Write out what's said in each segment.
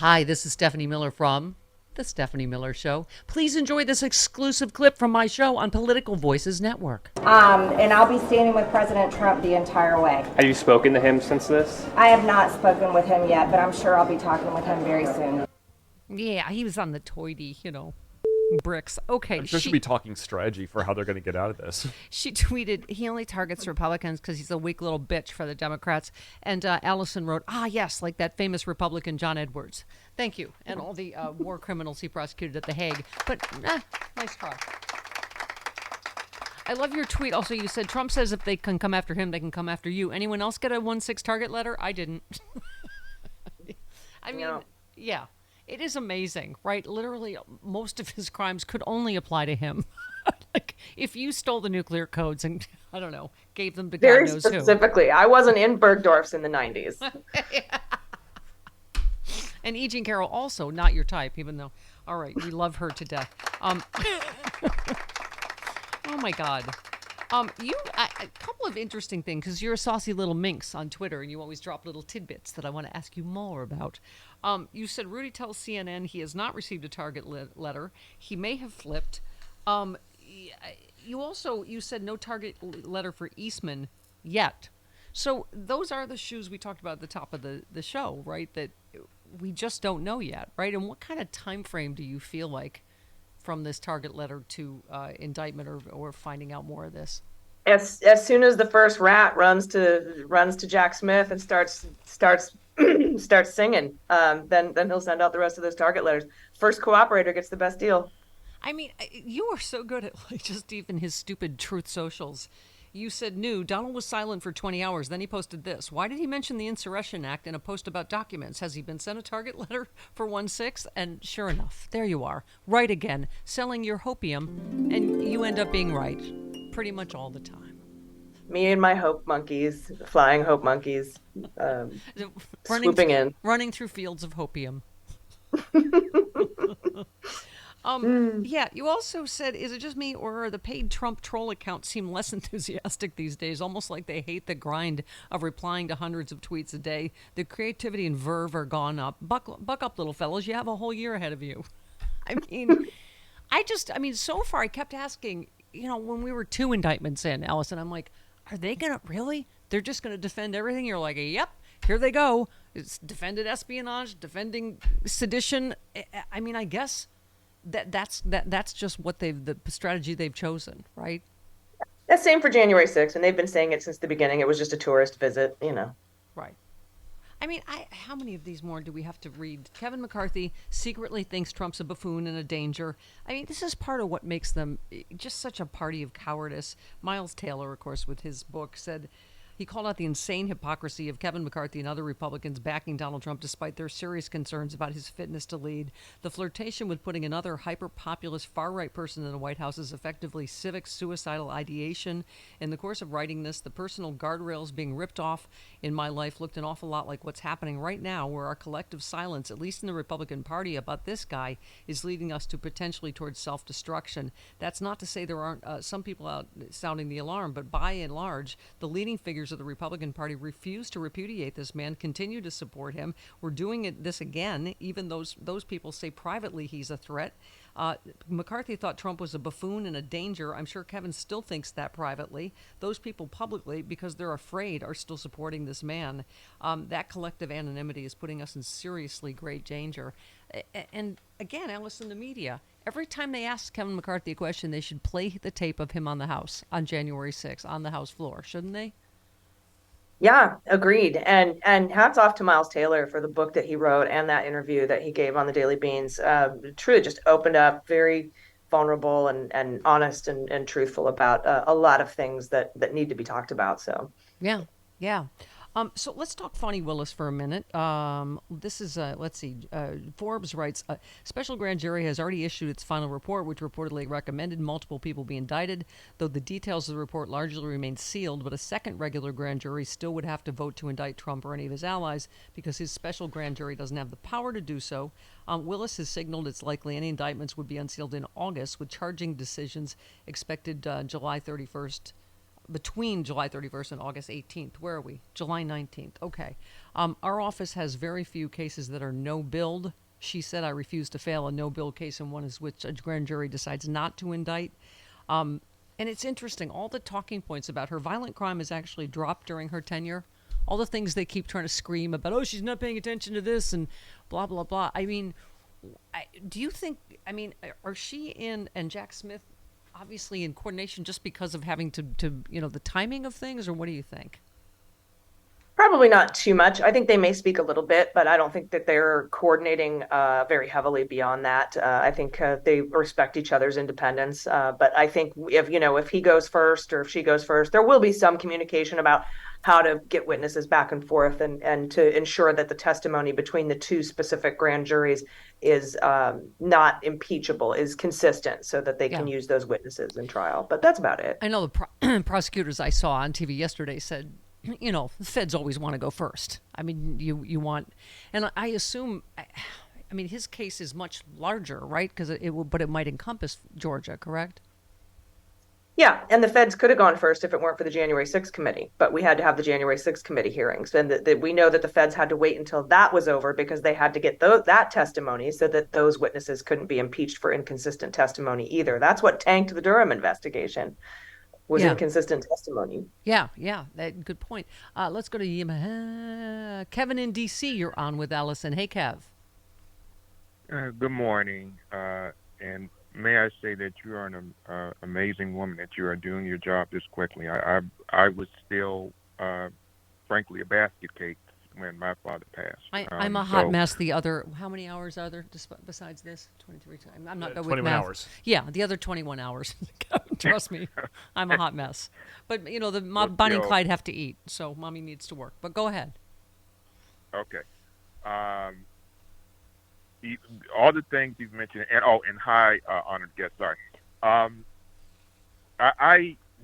Hi, this is Stephanie Miller from The Stephanie Miller Show. Please enjoy this exclusive clip from my show on Political Voices Network. And I'll be standing with President Trump the entire way. Have you spoken to him since this? I have not spoken with him yet, but I'm sure I'll be talking with him very soon. Yeah, he was on the toity, bricks. Okay. I'm sure she'll be talking strategy for how they're going to get out of this. She tweeted, he only targets Republicans because he's a weak little bitch for the Democrats. And Allison wrote, yes, like that famous Republican John Edwards. Thank you. And all the war criminals he prosecuted at The Hague. But, nice try. I love your tweet. Also, you said, Trump says if they can come after him, they can come after you. Anyone else get a 1-6 target letter? I didn't. I mean, No. Yeah. It is amazing, right? Literally, most of his crimes could only apply to him. Like, if you stole the nuclear codes and, I don't know, gave them to Very God knows who. specifically. I wasn't in Bergdorf's in the 90s. And E. Jean Carroll also not your type, even though, all right, we love her to death. Oh, my God. A couple of interesting things, because you're a saucy little minx on Twitter, and you always drop little tidbits that I want to ask you more about. You said Rudy tells CNN he has not received a target letter. He may have flipped. You said no target letter for Eastman yet. So those are the shoes we talked about at the top of the show, right? That we just don't know yet, right? And what kind of time frame do you feel like from this target letter to indictment or finding out more of this? As soon as the first rat runs to Jack Smith and starts singing, then he'll send out the rest of those target letters. First cooperator gets the best deal. I mean, you are so good at like just even his stupid truth socials. You said Donald was silent for 20 hours. Then he posted this. Why did he mention the Insurrection Act in a post about documents? Has he been sent a target letter for 1-6? And sure enough, there you are. Right again, selling your hopium, and you end up being right pretty much all the time. Me and my hope monkeys, flying hope monkeys, swooping in. Running through fields of hopium. Yeah, you also said, is it just me or the paid Trump troll accounts seem less enthusiastic these days, almost like they hate the grind of replying to hundreds of tweets a day? The creativity and verve are gone up. Buck up, little fellas. You have a whole year ahead of you. I mean, so far I kept asking, when we were 2 indictments in, Allison, I'm like, are they going to really? They're just going to defend everything? You're like, yep, here they go. It's defended espionage, defending sedition. I mean, I guess that's just what the strategy they've chosen, right? That's same for January 6th, and they've been saying it since the beginning. It was just a tourist visit, Right. I mean, how many of these more do we have to read? Kevin McCarthy secretly thinks Trump's a buffoon and a danger. I mean, this is part of what makes them just such a party of cowardice. Miles Taylor, of course, with his book, said he called out the insane hypocrisy of Kevin McCarthy and other Republicans backing Donald Trump despite their serious concerns about his fitness to lead. The flirtation with putting another hyper-populist far-right person in the White House is effectively civic suicidal ideation. In the course of writing this, the personal guardrails being ripped off in my life looked an awful lot like what's happening right now, where our collective silence, at least in the Republican Party, about this guy is leading us to potentially towards self-destruction. That's not to say there aren't some people out sounding the alarm, but by and large, the leading figures of the Republican Party refuse to repudiate this man, continue to support him. We're doing this again, even those people say privately he's a threat. McCarthy thought Trump was a buffoon and a danger. I'm sure Kevin still thinks that privately. Those people publicly, because they're afraid, are still supporting this man. That collective anonymity is putting us in seriously great danger. And again, Allison, the media, every time they ask Kevin McCarthy a question, they should play the tape of him on the House on January 6th on the House floor, shouldn't they? Yeah, agreed. And hats off to Miles Taylor for the book that he wrote and that interview that he gave on the Daily Beans. Truly just opened up, very vulnerable and honest and truthful about a lot of things that need to be talked about. So Yeah. So let's talk Fonnie Willis for a minute. This is, let's see, Forbes writes, special grand jury has already issued its final report, which reportedly recommended multiple people be indicted, though the details of the report largely remain sealed. But a second regular grand jury still would have to vote to indict Trump or any of his allies because his special grand jury doesn't have the power to do so. Willis has signaled it's likely any indictments would be unsealed in August, with charging decisions expected July 31st. between July 31st and August 18th. Where are we? July 19th. Okay. Our office has very few cases that are no-billed. She said I refuse to fail a no-bill case in one is which a grand jury decides not to indict. And it's interesting. All the talking points about her violent crime has actually dropped during her tenure. All the things they keep trying to scream about, oh, she's not paying attention to this and blah, blah, blah. I mean, do you think, are she and Jack Smith obviously in coordination just because of having to the timing of things, or what do you think? Probably not too much. I think they may speak a little bit, but I don't think that they're coordinating very heavily beyond that. I think they respect each other's independence. But I think if he goes first or if she goes first, there will be some communication about how to get witnesses back and forth and to ensure that the testimony between the two specific grand juries is not impeachable, is consistent so that they can use those witnesses in trial. But that's about it. I know the prosecutors I saw on TV yesterday said, the feds always want to go first. I mean, you want, and I assume, his case is much larger, right? Because but it might encompass Georgia, correct? Yeah, and the feds could have gone first if it weren't for the January 6th committee, but we had to have the January 6th committee hearings. And we know that the feds had to wait until that was over because they had to get that testimony so that those witnesses couldn't be impeached for inconsistent testimony either. That's what tanked the Durham investigation, was inconsistent testimony. Yeah, good point. Let's go to Kevin in D.C. You're on with Allison. Hey, Kev. Good morning. And may I say that you are an amazing woman, that you are doing your job this quickly. I was still, frankly, a basket case when my father passed. I'm a hot mess. The other, how many hours are there besides this? 23 times. I'm not good with 21 math. hours. Yeah, the other 21 hours. Trust me, I'm a hot mess. But, Bonnie and Clyde have to eat, so mommy needs to work. But go ahead. Okay. All the things you've mentioned, and high honored guest, sorry.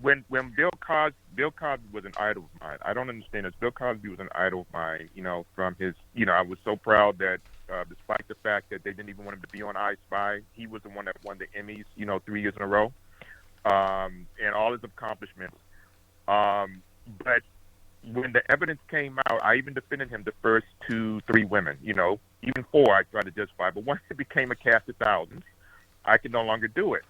When Bill Cosby was an idol of mine. I don't understand this. Bill Cosby was an idol of mine, from his, I was so proud that despite the fact that they didn't even want him to be on I Spy, he was the one that won the Emmys, 3 years in a row, and all his accomplishments. But when the evidence came out, I even defended him the first 2-3 women, even 4 I tried to justify. But once it became a cast of thousands, I could no longer do it.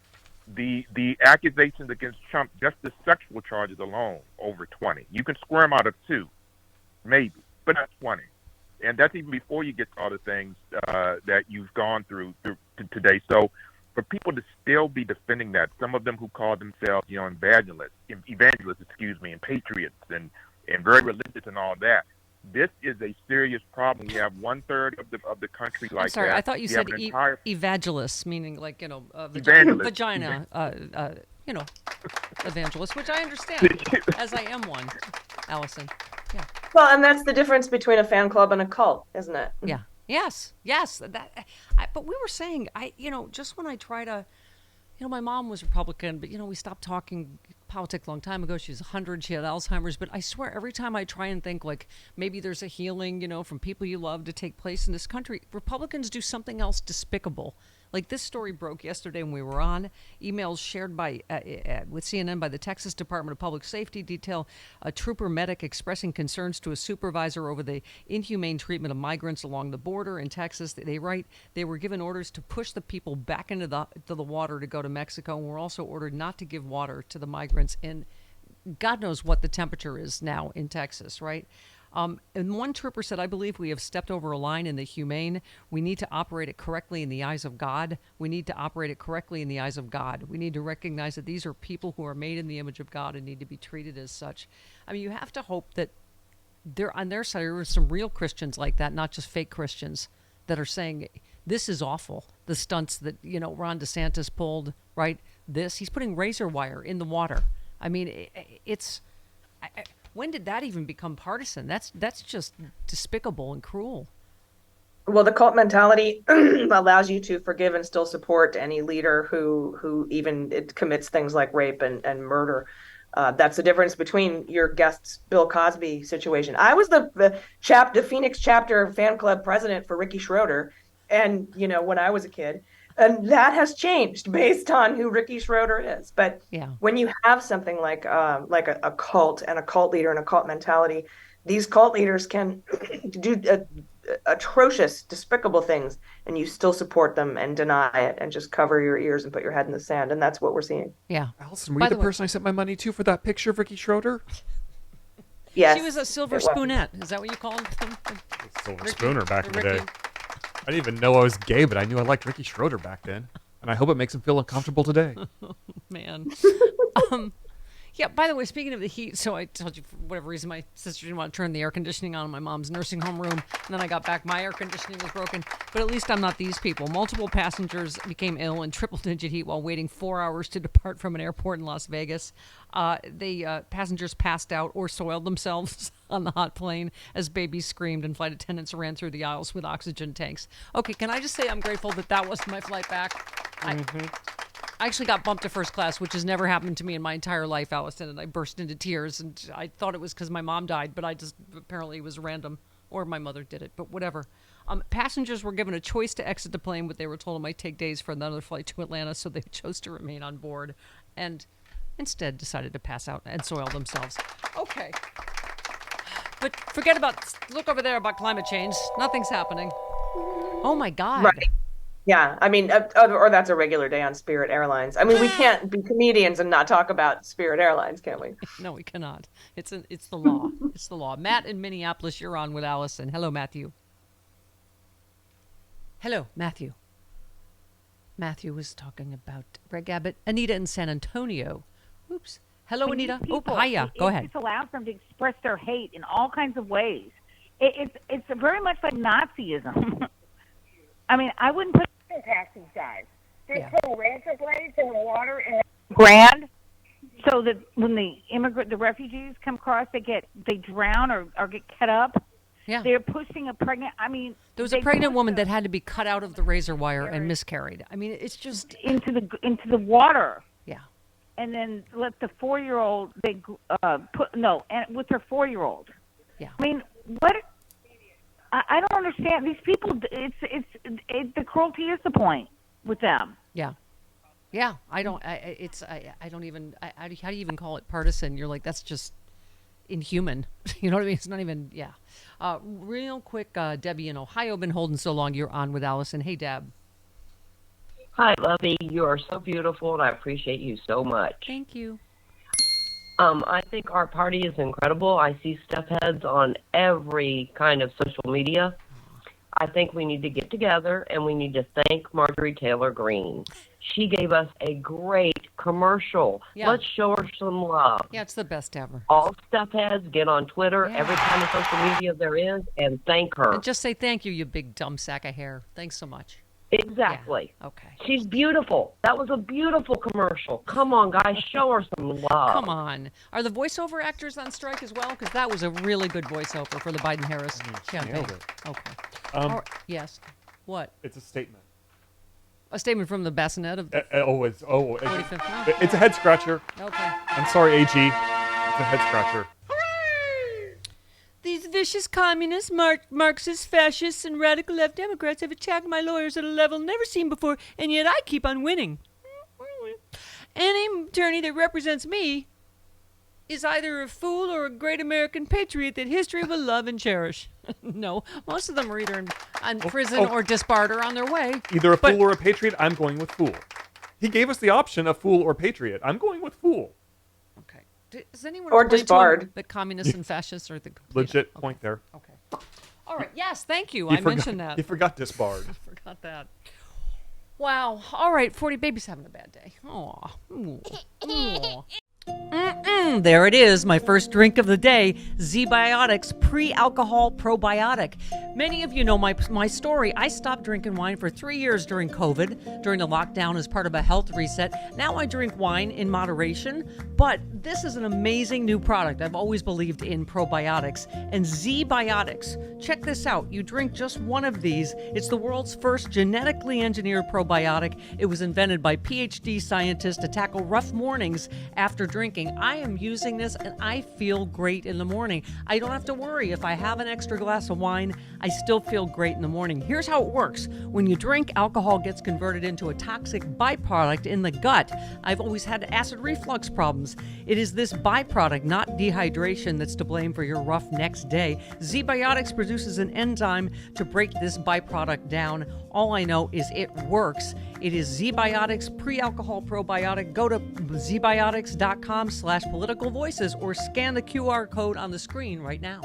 The accusations against Trump, just the sexual charges alone, over 20. You can squirm out of 2, maybe, but not 20. And that's even before you get to all the things that you've gone through today. So for people to still be defending that, some of them who call themselves, evangelists, and patriots, and very religious and all that, this is a serious problem. We have 1/3 of the country like that. I'm sorry, that. I thought you said evangelist, meaning like, vagina, evangelist, which I understand, as I am one, Allison. Yeah. Well, and that's the difference between a fan club and a cult, isn't it? Yeah. Yes. But we were saying, just when I try to, my mom was Republican, but, we stopped talking politics a long time ago. She was 100. She had Alzheimer's. But I swear, every time I try and think, like, maybe there's a healing, from people you love to take place in this country, Republicans do something else despicable. Like this story broke yesterday when we were on. Emails shared by with CNN by the Texas Department of Public Safety detail a trooper medic expressing concerns to a supervisor over the inhumane treatment of migrants along the border in Texas. They write they were given orders to push the people back into the water to go to Mexico, and were also ordered not to give water to the migrants in God knows what the temperature is now in Texas, right? And one trooper said, I believe we have stepped over a line in the humane. We need to operate it correctly in the eyes of God. We need to operate it correctly in the eyes of God. We need to recognize that these are people who are made in the image of God and need to be treated as such. I mean, you have to hope that on their side, there are some real Christians like that, not just fake Christians that are saying, this is awful. The stunts that, Ron DeSantis pulled, right? He's putting razor wire in the water. I mean, when did that even become partisan? That's just despicable and cruel. Well, the cult mentality allows you to forgive and still support any leader who even commits things like rape and murder. That's the difference between your guest's Bill Cosby situation. I was the Phoenix chapter fan club president for Ricky Schroeder, and when I was a kid. And that has changed based on who Ricky Schroeder is. But Yeah. when you have something like a cult and a cult leader and a cult mentality, these cult leaders can do atrocious, despicable things, and you still support them and deny it and just cover your ears and put your head in the sand. And that's what we're seeing. Yeah. Allison, were By you the the way- person I sent my money to for that picture of Ricky Schroeder? Yes, She was a silver it was. spoonette. Is that what you called them? Silver Ricky- Spooner back in the Ricky. day. I didn't even know I was gay, but I knew I liked Ricky Schroeder back then. And I hope it makes him feel uncomfortable today. Man. Yeah, by the way, speaking of the heat, so I told you for whatever reason my sister didn't want to turn the air conditioning on in my mom's nursing home room. And then I got back, my air conditioning was broken. But at least I'm not these people. Multiple passengers became ill in triple-digit heat while waiting 4 hours to depart from an airport in Las Vegas. Passengers passed out or soiled themselves on the hot plane as babies screamed and flight attendants ran through the aisles with oxygen tanks. Okay, can I just say I'm grateful that wasn't my flight back? I actually got bumped to first class, which has never happened to me in my entire life, Allison, and I burst into tears. And I thought it was because my mom died, but apparently it was random, or my mother did it, but whatever. Passengers were given a choice to exit the plane, but they were told it might take days for another flight to Atlanta, so they chose to remain on board and instead decided to pass out and soil themselves. Okay. But forget look over there about climate change. Nothing's happening. Oh my God. Right. Yeah, I mean, or that's a regular day on Spirit Airlines. I mean, we can't be comedians and not talk about Spirit Airlines, can we? No, we cannot. It's the law. It's the law. Matt in Minneapolis, you're on with Allison. Hello, Matthew. Hello, Matthew. Matthew was talking about Greg Abbott. Anita in San Antonio. Oops. Hello, These Anita. Oh, people, hiya. Go ahead. It just allows them to express their hate in all kinds of ways. It's very much like Nazism. I mean, I wouldn't put it past these guys. They're putting razor blades in the water and grand, so that when the refugees come across, they drown or get cut up. Yeah. They're pushing a pregnant. I mean, There was a pregnant woman that had to be cut out of the razor wire and miscarried. I mean, it's just into the water. yeah. And then let the 4-year-old and with her 4-year-old. Yeah. I mean, what? I don't understand these people. It's the cruelty is the point with them. Yeah. Yeah, I don't even, how do you even call it partisan? You're like, that's just inhuman. You know what I mean? It's not even, yeah. Real quick, Debbie in Ohio, been holding so long, you're on with Allison. Hey, Deb. Hi, Lovey. You are so beautiful, and I appreciate you so much. Thank you. I think our party is incredible. I see step heads on every kind of social media. I think we need to get together, and we need to thank Marjorie Taylor Greene. She gave us a great commercial. Yeah. Let's show her some love. Yeah, it's the best ever. All step heads, get on Twitter, every kind of social media there is, and thank her. And just say thank you, you big dumb sack of hair. Thanks so much. Exactly. Yeah. Okay. She's beautiful. That was a beautiful commercial. Come on, guys, show her some love. Come on. Are the voiceover actors on strike as well? Because that was a really good voiceover for the Biden-Harris campaign. nailed it. Okay. Um, yes. What? It's a statement. A statement from the bassinet of the It's 45th. it's a head scratcher. Okay. I'm sorry, AG. It's a head scratcher. These vicious communists, Marxists, fascists, and radical left Democrats have attacked my lawyers at a level never seen before, and yet I keep on winning. Any attorney that represents me is either a fool or a great American patriot that history will love and cherish. No, most of them are either in prison or disbarred or on their way. Either a fool or a patriot. I'm going with fool. He gave us the option of fool or patriot. I'm going with fool. Okay. Does anyone Or explain to him disbarred. that communists and fascists are the complete Legit point there. Okay. All right. Yes, thank you. He I mentioned that. He forgot disbarred. I forgot that. Wow. All right. 40 baby's having a bad day. Aw. Aw. There it is, my first drink of the day, Z-Biotics Pre-Alcohol Probiotic. Many of you know my story. I stopped drinking wine for 3 years during COVID, during the lockdown as part of a health reset. Now I drink wine in moderation, but this is an amazing new product. I've always believed in probiotics. And Z-Biotics, check this out. You drink just one of these. It's the world's first genetically engineered probiotic. It was invented by PhD scientists to tackle rough mornings after drinking. I am using this, and I feel great in the morning. I don't have to worry. If I have an extra glass of wine, I still feel great in the morning. Here's how it works. When you drink, alcohol gets converted into a toxic byproduct in the gut. I've always had acid reflux problems. It is this byproduct, not dehydration, that's to blame for your rough next day. ZBiotics produces an enzyme to break this byproduct down. All I know is it works. It is ZBiotics pre-alcohol probiotic. Go to zbiotics.com/politicalvoices or scan the QR code on the screen right now.